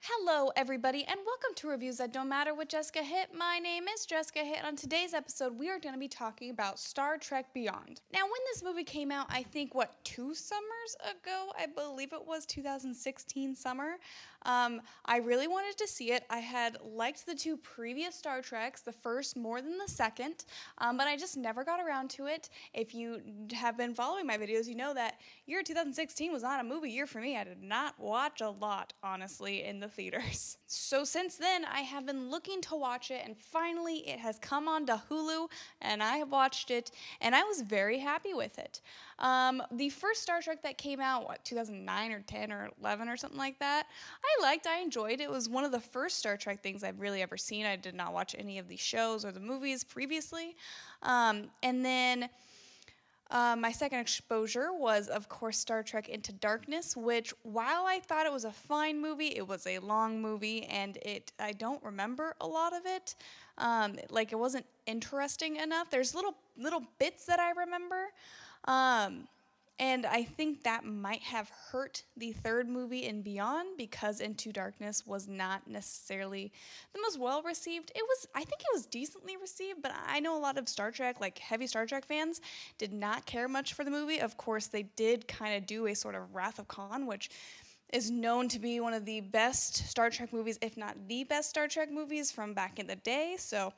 Hello, everybody, and welcome to Reviews That Don't Matter with Jessica Hitt. My name is Jessica Hitt, and on today's episode, we are going to be talking about Star Trek Beyond. Now, when this movie came out, I think, 2 summers ago? I believe it was 2016 summer. I really wanted to see it. I had liked the 2 previous Star Treks, the first more than the second, but I just never got around to it. If you have been following my videos, you know that year 2016 was not a movie year for me. I did not watch a lot, honestly, in the theaters. So since then, I have been looking to watch it, and finally it has come on to Hulu, and I have watched it, and I was very happy with it. The first Star Trek that came out, 2009 or 10 or 11 or something like that, I enjoyed. It was one of the first Star Trek things I've really ever seen. I did not watch any of the shows or the movies previously. And then my second exposure was, of course, Star Trek Into Darkness, which, while I thought it was a fine movie, it was a long movie, and I don't remember a lot of it. It wasn't interesting enough. There's little bits that I remember, and I think that might have hurt the third movie and Beyond, because Into Darkness was not necessarily the most well-received. I think it was decently received, but I know a lot of Star Trek, heavy Star Trek fans, did not care much for the movie. Of course, they did kind of do a sort of Wrath of Khan, which is known to be one of the best Star Trek movies, if not the best Star Trek movies from back in the day, so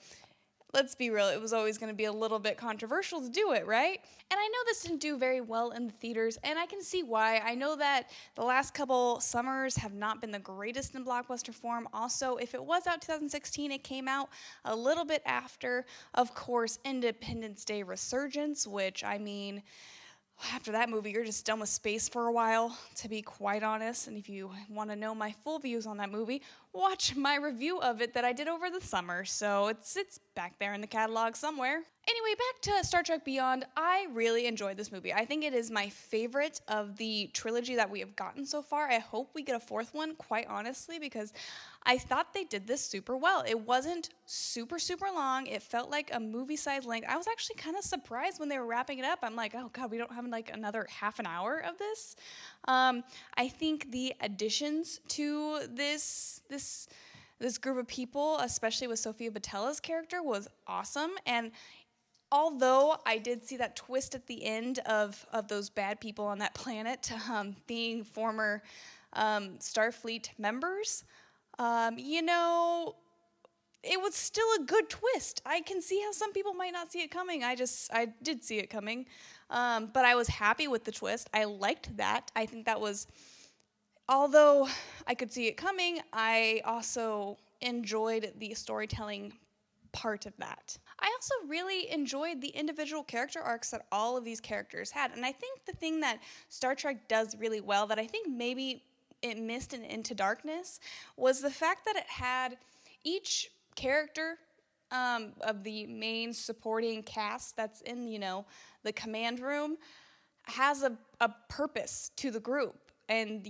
let's be real, it was always going to be a little bit controversial to do it, right? And I know this didn't do very well in the theaters, and I can see why. I know that the last couple summers have not been the greatest in blockbuster form. Also, if it was out 2016, it came out a little bit after, of course, Independence Day Resurgence, which, after that movie, you're just done with space for a while, to be quite honest. And if you want to know my full views on that movie, watch my review of it that I did over the summer. So it's back there in the catalog somewhere. Anyway, back to Star Trek Beyond. I really enjoyed this movie. I think it is my favorite of the trilogy that we have gotten so far. I hope we get a fourth one, quite honestly, because I thought they did this super well. It wasn't super, super long. It felt like a movie-sized length. I was actually kind of surprised when they were wrapping it up. I'm like, oh God, we don't have another half an hour of this. I think the additions to this group of people, especially with Sofia Boutella's character, was awesome. And although I did see that twist at the end of those bad people on that planet being former Starfleet members, it was still a good twist. I can see how some people might not see it coming. I did see it coming. But I was happy with the twist. I liked that. I think that was, although I could see it coming, I also enjoyed the storytelling part of that. I also really enjoyed the individual character arcs that all of these characters had. And I think the thing that Star Trek does really well, that I think maybe it missed in Into Darkness, was the fact that it had each character of the main supporting cast that's in, the command room has a purpose to the group. And,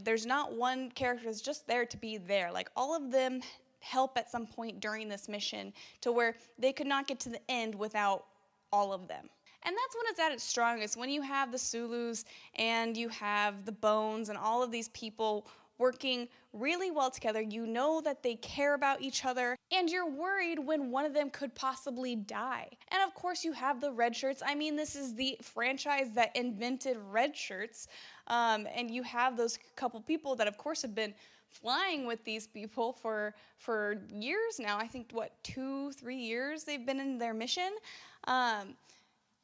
there's not one character that's just there to be there. All of them help at some point during this mission to where they could not get to the end without all of them. And that's when it's at its strongest, when you have the Sulus and you have the Bones and all of these people working really well together. You know that they care about each other, and you're worried when one of them could possibly die. And of course you have the red shirts. This is the franchise that invented red shirts, and you have those couple people that of course have been flying with these people for years now. I think 2-3 years they've been in their mission.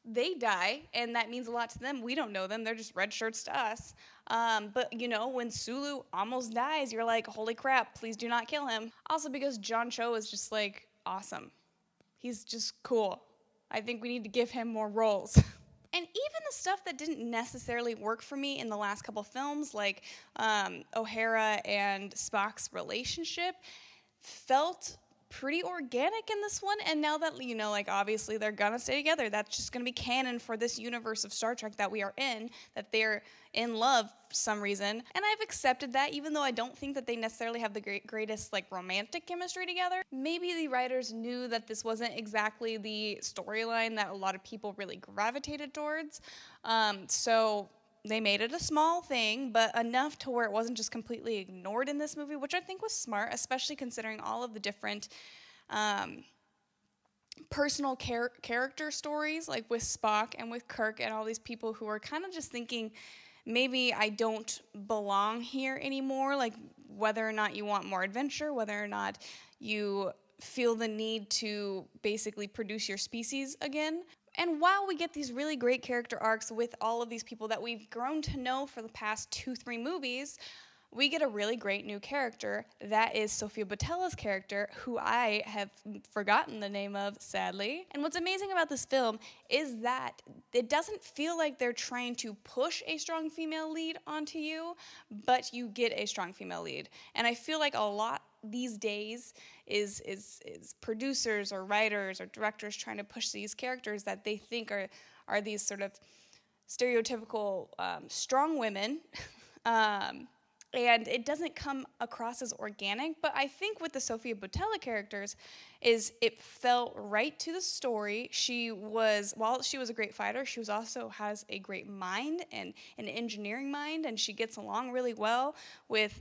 They die, and that means a lot to them. We don't know them. They're just red shirts to us. But, when Sulu almost dies, you're like, holy crap, please do not kill him. Also because John Cho is just, awesome. He's just cool. I think we need to give him more roles. And even the stuff that didn't necessarily work for me in the last couple films, like O'Hara and Spock's relationship, felt pretty organic in this one. And now that, obviously they're gonna stay together, that's just gonna be canon for this universe of Star Trek that we are in, that they're in love for some reason. And I've accepted that, even though I don't think that they necessarily have the greatest romantic chemistry together. Maybe the writers knew that this wasn't exactly the storyline that a lot of people really gravitated towards. So they made it a small thing, but enough to where it wasn't just completely ignored in this movie, which I think was smart, especially considering all of the different personal character stories, like with Spock and with Kirk and all these people who are kind of just thinking, maybe I don't belong here anymore, like whether or not you want more adventure, whether or not you feel the need to basically produce your species again. And while we get these really great character arcs with all of these people that we've grown to know for the past 2-3 movies, we get a really great new character. That is Sofia Boutella's character, who I have forgotten the name of, sadly. And what's amazing about this film is that it doesn't feel like they're trying to push a strong female lead onto you, but you get a strong female lead. And I feel like a lot these days is producers or writers or directors trying to push these characters that they think are these sort of stereotypical strong women. And it doesn't come across as organic, but I think with the Sofia Boutella characters it felt right to the story. While she was a great fighter, she also has a great mind and an engineering mind, and she gets along really well with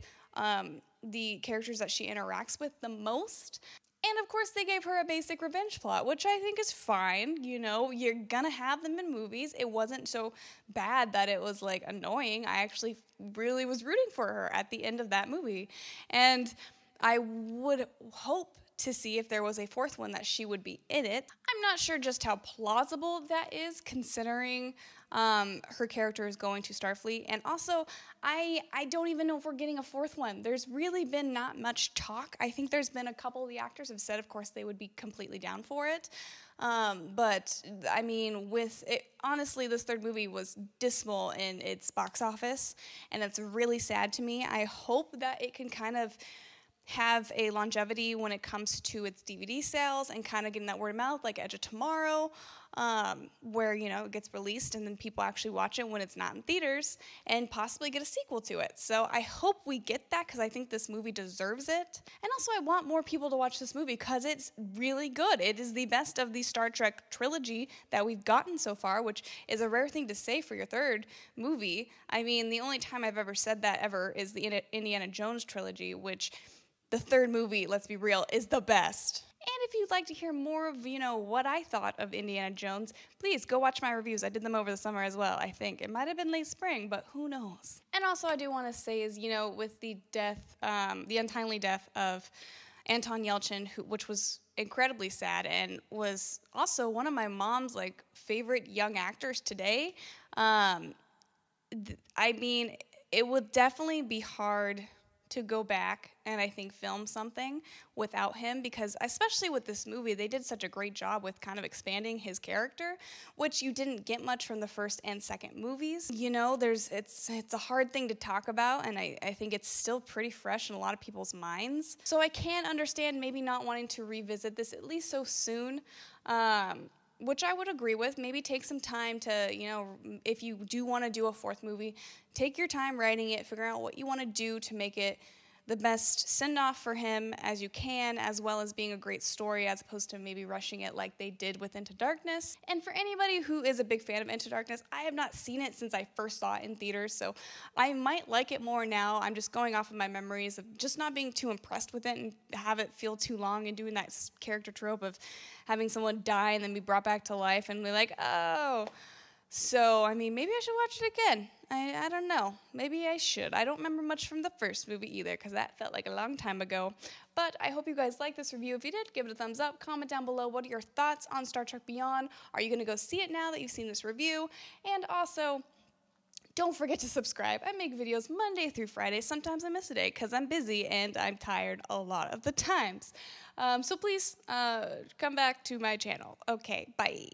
the characters that she interacts with the most. And of course, they gave her a basic revenge plot, which I think is fine. You know, you're gonna have them in movies. It wasn't so bad that it was like annoying. I actually really was rooting for her at the end of that movie. And I would hope to see if there was a fourth one that she would be in it. I'm not sure just how plausible that is, considering her character is going to Starfleet. And also, I don't even know if we're getting a fourth one. There's really been not much talk. I think there's been a couple of the actors have said, of course, they would be completely down for it. But, I mean, honestly, this third movie was dismal in its box office, and it's really sad to me. I hope that it can kind of have a longevity when it comes to its DVD sales and kind of getting that word of mouth, like Edge of Tomorrow, where, you know, it gets released and then people actually watch it when it's not in theaters and possibly get a sequel to it. So I hope we get that, because I think this movie deserves it. And also I want more people to watch this movie because it's really good. It is the best of the Star Trek trilogy that we've gotten so far, which is a rare thing to say for your third movie. I mean, the only time I've ever said that ever is the Indiana Jones trilogy, which the third movie, let's be real, is the best. And if you'd like to hear more of, you know, what I thought of Indiana Jones, please go watch my reviews. I did them over the summer as well, I think. It might have been late spring, but who knows? And also I do want to say is, you know, with the death, the untimely death of Anton Yelchin, which was incredibly sad and was also one of my mom's, like, favorite young actors today. I mean, it would definitely be hard to go back and I think film something without him, because especially with this movie, they did such a great job with kind of expanding his character, which you didn't get much from the first and second movies. You know, it's a hard thing to talk about, and I think it's still pretty fresh in a lot of people's minds. So I can understand maybe not wanting to revisit this at least so soon. Which I would agree with. Maybe take some time to, you know, if you do want to do a fourth movie, take your time writing it, figure out what you want to do to make it the best send-off for him as you can, as well as being a great story, as opposed to maybe rushing it like they did with Into Darkness. And for anybody who is a big fan of Into Darkness, I have not seen it since I first saw it in theaters, so I might like it more now. I'm just going off of my memories of just not being too impressed with it and have it feel too long and doing that character trope of having someone die and then be brought back to life and be like, oh. So, I mean, maybe I should watch it again. I don't know. Maybe I should. I don't remember much from the first movie either, because that felt like a long time ago. But I hope you guys liked this review. If you did, give it a thumbs up. Comment down below, what are your thoughts on Star Trek Beyond? Are you going to go see it now that you've seen this review? And also, don't forget to subscribe. I make videos Monday through Friday. Sometimes I miss a day because I'm busy and I'm tired a lot of the times. So please come back to my channel. Okay, bye.